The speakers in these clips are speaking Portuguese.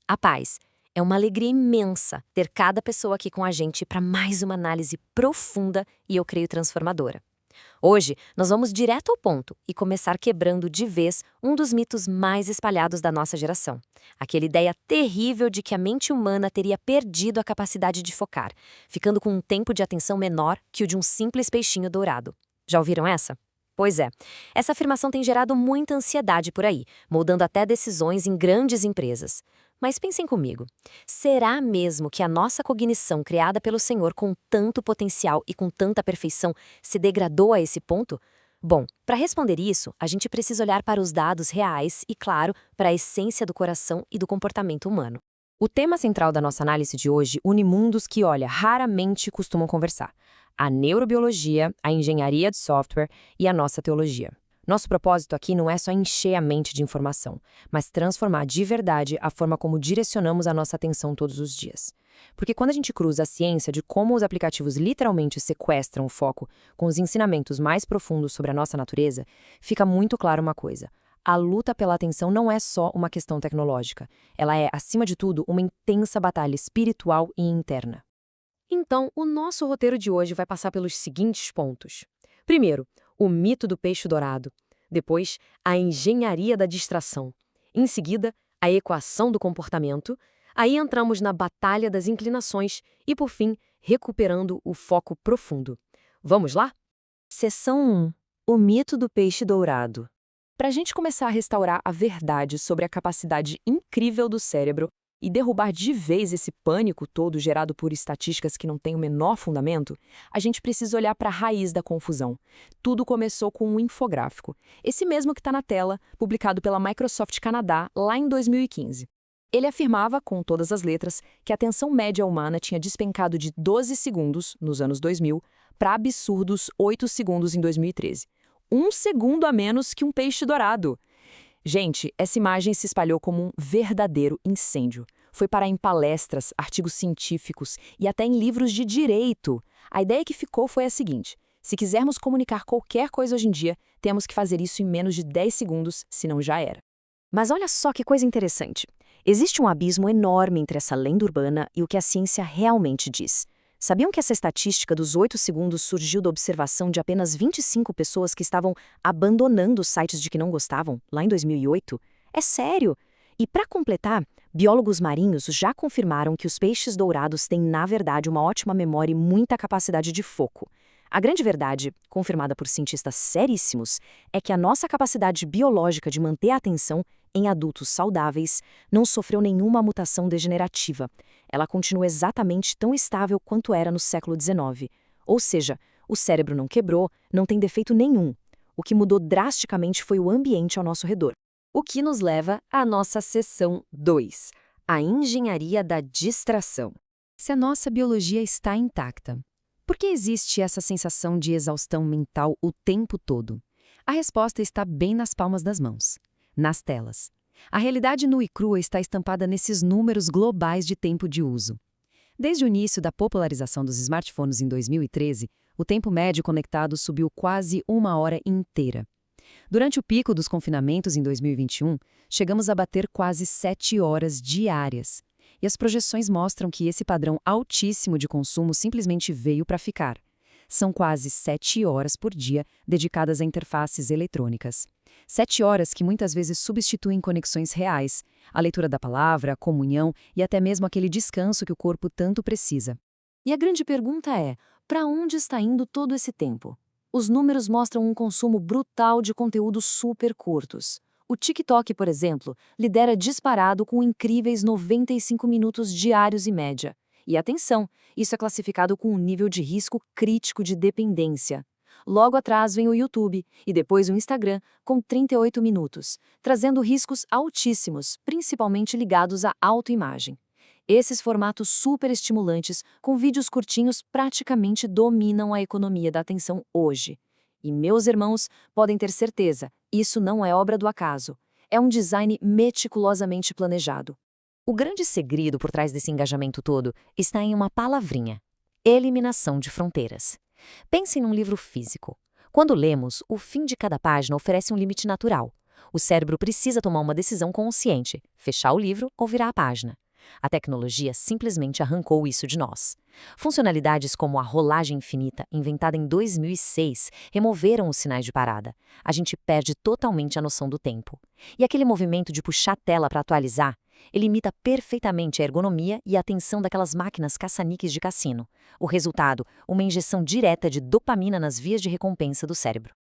A paz. É uma alegria imensa ter cada pessoa aqui com a gente para mais uma análise profunda e, eu creio, transformadora. Hoje, nós vamos direto ao ponto e começar quebrando de vez um dos mitos mais espalhados da nossa geração. Aquela ideia terrível de que a mente humana teria perdido a capacidade de focar, ficando com um tempo de atenção menor que o de um simples peixinho dourado. Já ouviram essa? Pois é, essa afirmação tem gerado muita ansiedade por aí, moldando até decisões em grandes empresas. Mas pensem comigo, será mesmo que a nossa cognição criada pelo Senhor com tanto potencial e com tanta perfeição se degradou a esse ponto? Bom, para responder isso, a gente precisa olhar para os dados reais e, claro, para a essência do coração e do comportamento humano. O tema central da nossa análise de hoje une mundos que, olha, raramente costumam conversar: a neurobiologia, a engenharia de software e a nossa teologia. Nosso propósito aqui não é só encher a mente de informação, mas transformar de verdade a forma como direcionamos a nossa atenção todos os dias. Porque quando a gente cruza a ciência de como os aplicativos literalmente sequestram o foco com os ensinamentos mais profundos sobre a nossa natureza, fica muito claro uma coisa: a luta pela atenção não é só uma questão tecnológica, ela é, acima de tudo, uma intensa batalha espiritual e interna. Então, o nosso roteiro de hoje vai passar pelos seguintes pontos. Primeiro, o mito do peixe dourado. Depois, a engenharia da distração. Em seguida, a equação do comportamento. Aí entramos na batalha das inclinações e, por fim, recuperando o foco profundo. Vamos lá? Seção 1. O mito do peixe dourado. Para a gente começar a restaurar a verdade sobre a capacidade incrível do cérebro e derrubar de vez esse pânico todo gerado por estatísticas que não têm o menor fundamento, a gente precisa olhar para a raiz da confusão. Tudo começou com um infográfico, esse mesmo que está na tela, publicado pela Microsoft Canadá lá em 2015. Ele afirmava, com todas as letras, que a atenção média humana tinha despencado de 12 segundos, nos anos 2000, para absurdos 8 segundos em 2013. 1 segundo a menos que um peixe dourado. Gente, essa imagem se espalhou como um verdadeiro incêndio. Foi parar em palestras, artigos científicos e até em livros de direito. A ideia que ficou foi a seguinte: se quisermos comunicar qualquer coisa hoje em dia, temos que fazer isso em menos de 10 segundos, senão já era. Mas olha só que coisa interessante. Existe um abismo enorme entre essa lenda urbana e o que a ciência realmente diz. Sabiam que essa estatística dos 8 segundos surgiu da observação de apenas 25 pessoas que estavam abandonando os sites de que não gostavam, lá em 2008? É sério! E para completar, biólogos marinhos já confirmaram que os peixes dourados têm, na verdade, uma ótima memória e muita capacidade de foco. A grande verdade, confirmada por cientistas seríssimos, é que a nossa capacidade biológica de manter a atenção em adultos saudáveis não sofreu nenhuma mutação degenerativa. Ela continua exatamente tão estável quanto era no século XIX. Ou seja, o cérebro não quebrou, não tem defeito nenhum. O que mudou drasticamente foi o ambiente ao nosso redor. O que nos leva à nossa seção 2, a engenharia da distração. Se a nossa biologia está intacta, por que existe essa sensação de exaustão mental o tempo todo? A resposta está bem nas palmas das mãos, nas telas. A realidade nua e crua está estampada nesses números globais de tempo de uso. Desde o início da popularização dos smartphones em 2013, o tempo médio conectado subiu quase 1 hora inteira. Durante o pico dos confinamentos em 2021, chegamos a bater quase 7 horas diárias. E as projeções mostram que esse padrão altíssimo de consumo simplesmente veio para ficar. São quase 7 horas por dia dedicadas a interfaces eletrônicas. 7 horas que muitas vezes substituem conexões reais, a leitura da palavra, a comunhão e até mesmo aquele descanso que o corpo tanto precisa. E a grande pergunta é: para onde está indo todo esse tempo? Os números mostram um consumo brutal de conteúdos super curtos. O TikTok, por exemplo, lidera disparado com incríveis 95 minutos diários em média. E atenção, isso é classificado com um nível de risco crítico de dependência. Logo atrás vem o YouTube e depois o Instagram, com 38 minutos, trazendo riscos altíssimos, principalmente ligados à autoimagem. Esses formatos super estimulantes, com vídeos curtinhos, praticamente dominam a economia da atenção hoje. E, meus irmãos, podem ter certeza, isso não é obra do acaso. É um design meticulosamente planejado. O grande segredo por trás desse engajamento todo está em uma palavrinha: eliminação de fronteiras. Pensem num livro físico. Quando lemos, o fim de cada página oferece um limite natural. O cérebro precisa tomar uma decisão consciente, fechar o livro ou virar a página. A tecnologia simplesmente arrancou isso de nós. Funcionalidades como a rolagem infinita, inventada em 2006, removeram os sinais de parada. A gente perde totalmente a noção do tempo. E aquele movimento de puxar a tela para atualizar, ele imita perfeitamente a ergonomia e a atenção daquelas máquinas caça-níqueis de cassino. O resultado, uma injeção direta de dopamina nas vias de recompensa do cérebro.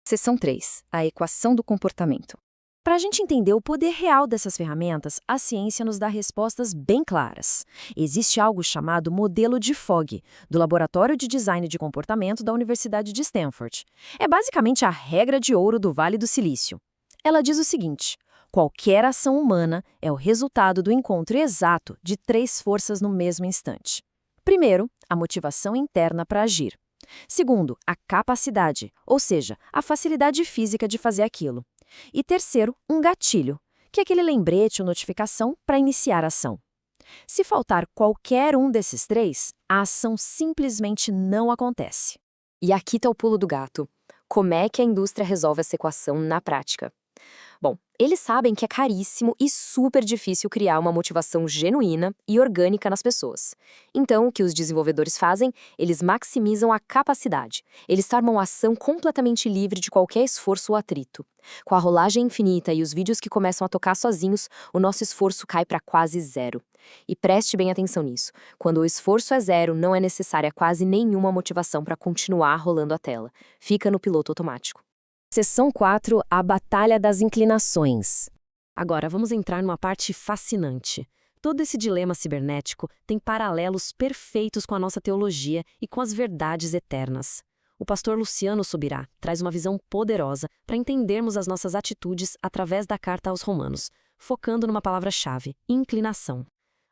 Seção 3. A equação do comportamento. Para a gente entender o poder real dessas ferramentas, a ciência nos dá respostas bem claras. Existe algo chamado modelo de Fogg, do Laboratório de Design de Comportamento da Universidade de Stanford. É basicamente a regra de ouro do Vale do Silício. Ela diz o seguinte: qualquer ação humana é o resultado do encontro exato de 3 forças no mesmo instante. Primeiro, a motivação interna para agir. Segundo, a capacidade, ou seja, a facilidade física de fazer aquilo. E terceiro, um gatilho, que é aquele lembrete ou notificação para iniciar a ação. Se faltar qualquer um desses 3, a ação simplesmente não acontece. E aqui está o pulo do gato. Como é que a indústria resolve essa equação na prática? Bom, eles sabem que é caríssimo e super difícil criar uma motivação genuína e orgânica nas pessoas. Então, o que os desenvolvedores fazem? Eles maximizam a capacidade. Eles tornam a ação completamente livre de qualquer esforço ou atrito. Com a rolagem infinita e os vídeos que começam a tocar sozinhos, o nosso esforço cai para quase zero. E preste bem atenção nisso. Quando o esforço é zero, não é necessária quase nenhuma motivação para continuar rolando a tela. Fica no piloto automático. Seção 4. A Batalha das Inclinações. Agora, vamos entrar numa parte fascinante. Todo esse dilema cibernético tem paralelos perfeitos com a nossa teologia e com as verdades eternas. O pastor Luciano Subirá traz uma visão poderosa para entendermos as nossas atitudes através da carta aos Romanos, focando numa palavra-chave: inclinação.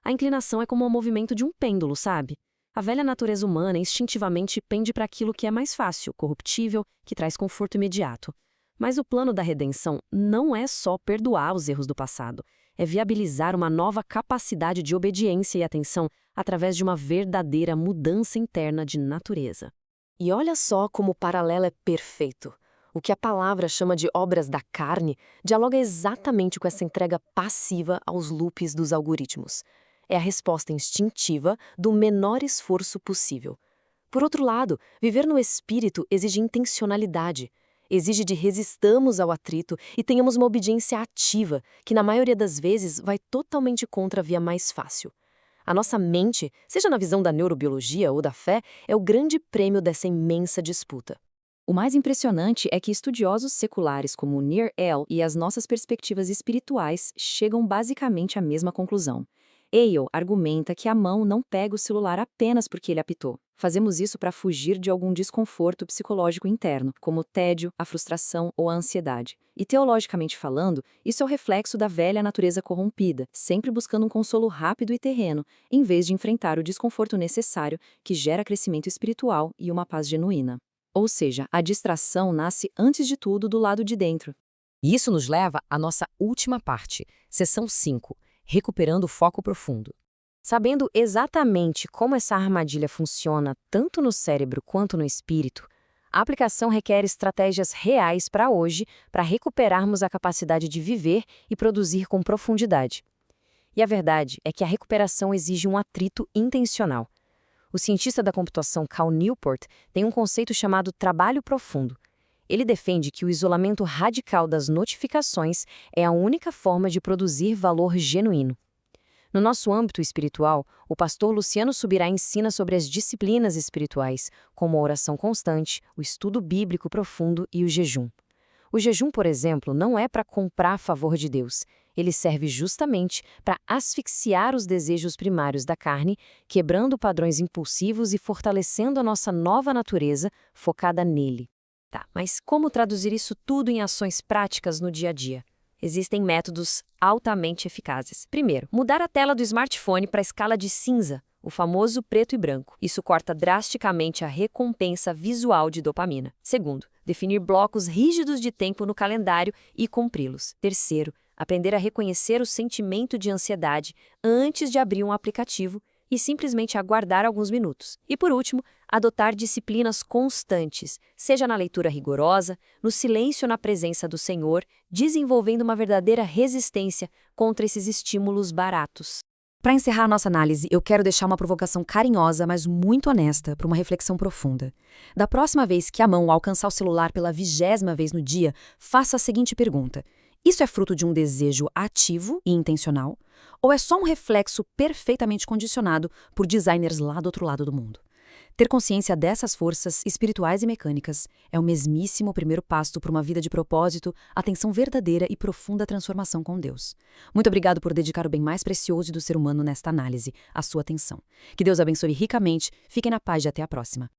A inclinação é como o movimento de um pêndulo, sabe? A velha natureza humana instintivamente pende para aquilo que é mais fácil, corruptível, que traz conforto imediato. Mas o plano da redenção não é só perdoar os erros do passado, é viabilizar uma nova capacidade de obediência e atenção através de uma verdadeira mudança interna de natureza. E olha só como o paralelo é perfeito. O que a palavra chama de obras da carne dialoga exatamente com essa entrega passiva aos loops dos algoritmos. É a resposta instintiva do menor esforço possível. Por outro lado, viver no espírito exige intencionalidade. Exige de resistamos ao atrito e tenhamos uma obediência ativa, que na maioria das vezes vai totalmente contra a via mais fácil. A nossa mente, seja na visão da neurobiologia ou da fé, é o grande prêmio dessa imensa disputa. O mais impressionante é que estudiosos seculares como Nir El e as nossas perspectivas espirituais chegam basicamente à mesma conclusão. Ale argumenta que a mão não pega o celular apenas porque ele apitou. Fazemos isso para fugir de algum desconforto psicológico interno, como o tédio, a frustração ou a ansiedade. E teologicamente falando, isso é o reflexo da velha natureza corrompida, sempre buscando um consolo rápido e terreno, em vez de enfrentar o desconforto necessário que gera crescimento espiritual e uma paz genuína. Ou seja, a distração nasce antes de tudo do lado de dentro. E isso nos leva à nossa última parte, seção 5. Recuperando o foco profundo. Sabendo exatamente como essa armadilha funciona tanto no cérebro quanto no espírito, a aplicação requer estratégias reais para hoje para recuperarmos a capacidade de viver e produzir com profundidade. E a verdade é que a recuperação exige um atrito intencional. O cientista da computação Cal Newport tem um conceito chamado trabalho profundo. Ele defende que o isolamento radical das notificações é a única forma de produzir valor genuíno. No nosso âmbito espiritual, o pastor Luciano Subirá ensina sobre as disciplinas espirituais, como a oração constante, o estudo bíblico profundo e o jejum. O jejum, por exemplo, não é para comprar a favor de Deus. Ele serve justamente para asfixiar os desejos primários da carne, quebrando padrões impulsivos e fortalecendo a nossa nova natureza focada nele. Tá, mas como traduzir isso tudo em ações práticas no dia a dia? Existem métodos altamente eficazes. Primeiro, mudar a tela do smartphone para a escala de cinza, o famoso preto e branco. Isso corta drasticamente a recompensa visual de dopamina. Segundo, definir blocos rígidos de tempo no calendário e cumpri-los. Terceiro, aprender a reconhecer o sentimento de ansiedade antes de abrir um aplicativo. e simplesmente aguardar alguns minutos. E por último, adotar disciplinas constantes, seja na leitura rigorosa, no silêncio na presença do Senhor, desenvolvendo uma verdadeira resistência contra esses estímulos baratos. Para encerrar nossa análise, eu quero deixar uma provocação carinhosa, mas muito honesta, para uma reflexão profunda. Da próxima vez que a mão alcançar o celular pela 20ª vez no dia, faça a seguinte pergunta: isso é fruto de um desejo ativo e intencional? Ou é só um reflexo perfeitamente condicionado por designers lá do outro lado do mundo? Ter consciência dessas forças espirituais e mecânicas é o mesmíssimo primeiro passo para uma vida de propósito, atenção verdadeira e profunda transformação com Deus. Muito obrigado por dedicar o bem mais precioso do ser humano nesta análise, a sua atenção. Que Deus abençoe ricamente, fiquem na paz e até a próxima.